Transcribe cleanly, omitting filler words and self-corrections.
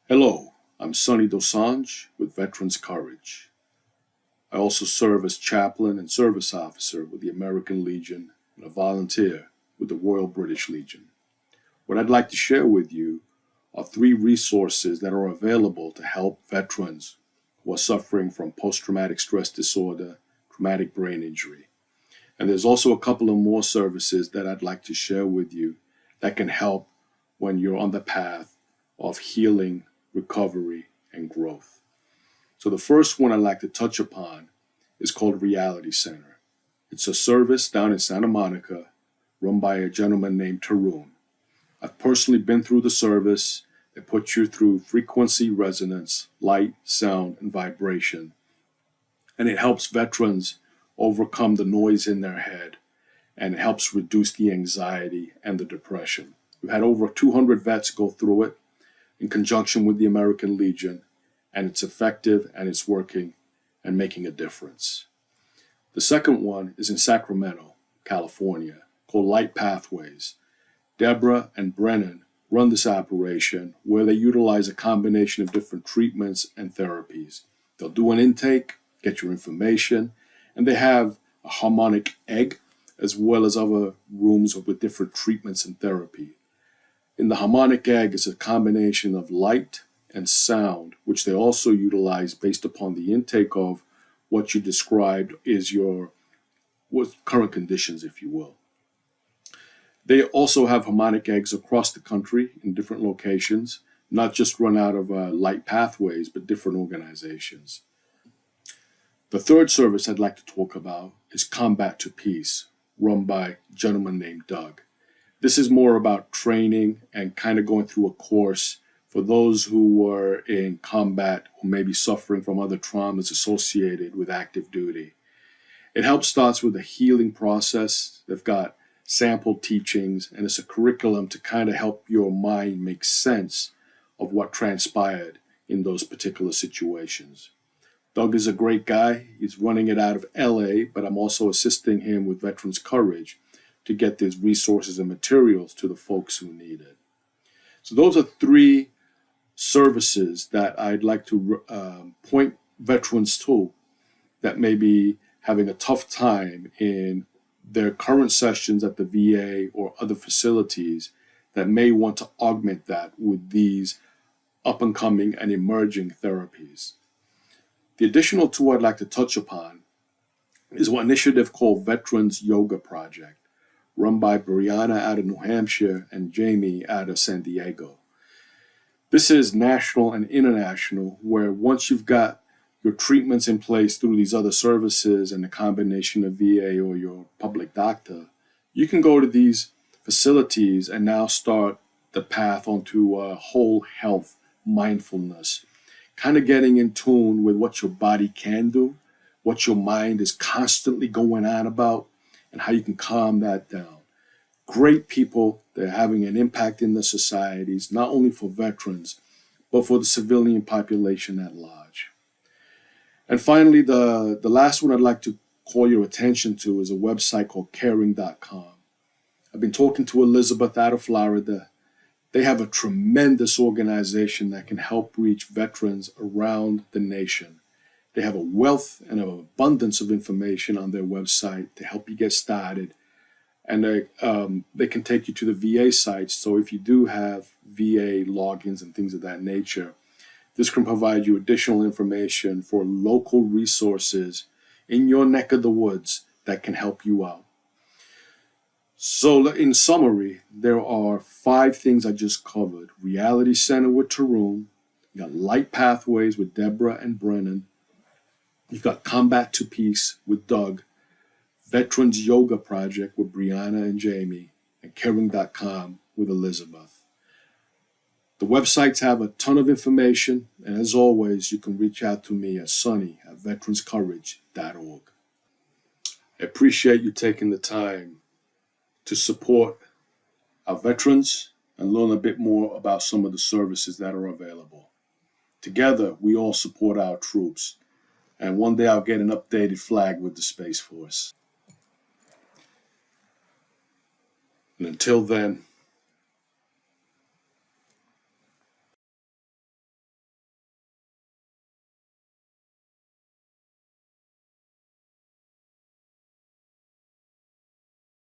Hello, I'm Sonny Dosanjh with Veterans Courage. I also serve as chaplain and service officer with the American Legion and a volunteer with the Royal British Legion. What I'd like to share with you are 3 resources that are available to help veterans who are suffering from post-traumatic stress disorder, traumatic brain injury. And there's also a couple of more services that I'd like to share with you that can help when you're on the path of healing, recovery, and growth. So the first one I'd like to touch upon is called Reality Center. It's a service down in Santa Monica run by a gentleman named Tarun. I've personally been through the service. They put you through frequency resonance, light, sound, and vibration. And it helps veterans overcome the noise in their head, and it helps reduce the anxiety and the depression. We've had over 200 vets go through it in conjunction with the American Legion, and it's effective and it's working and making a difference. The second one is in Sacramento, California, called Light Pathways. Deborah and Brennan run this operation where they utilize a combination of different treatments and therapies. They'll do an intake, get your information, and they have a harmonic egg as well as other rooms with different treatments and therapy. In the harmonic egg is a combination of light and sound, which they also utilize based upon the intake of what you described is your current conditions, if you will. They also have harmonic eggs across the country in different locations, not just run out of Light Pathways, but different organizations. The third service I'd like to talk about is Combat to Peace, run by a gentleman named Doug. This is more about training and kind of going through a course for those who were in combat who may be suffering from other traumas associated with active duty. It helps starts with a healing process. They've got sample teachings, and it's a curriculum to kind of help your mind make sense of what transpired in those particular situations. Doug is a great guy. He's running it out of LA, but I'm also assisting him with Veterans Courage to get these resources and materials to the folks who need it. So those are 3 services that I'd like to point veterans to that may be having a tough time in their current sessions at the VA or other facilities that may want to augment that with these up-and-coming and emerging therapies. The additional 2 I'd like to touch upon is one initiative called Veterans Yoga Project, run by Brianna out of New Hampshire and Jamie out of San Diego. This is national and international, where once you've got your treatments in place through these other services and a combination of VA or your public doctor, you can go to these facilities and now start the path onto whole health mindfulness, kind of getting in tune with what your body can do, what your mind is constantly going on about, and how you can calm that down. Great people. They're having an impact in the societies, not only for veterans, but for the civilian population at large. And finally, the last one I'd like to call your attention to is a website called caring.com. I've been talking to Elizabeth out of Florida. They have a tremendous organization that can help reach veterans around the nation. They have a wealth and an abundance of information on their website to help you get started. And they can take you to the VA sites. So if you do have VA logins and things of that nature, this can provide you additional information for local resources in your neck of the woods that can help you out. So in summary, there are 5 things I just covered. Reality Center with Tarun. You got Light Pathways with Deborah and Brennan. You've got Combat to Peace with Doug. Veterans Yoga Project with Brianna and Jamie, and Caring.com with Elizabeth. The websites have a ton of information, and as always, you can reach out to me at sonny@veteranscourage.org. I appreciate you taking the time to support our veterans and learn a bit more about some of the services that are available. Together, we all support our troops, and one day I'll get an updated flag with the Space Force. And until then,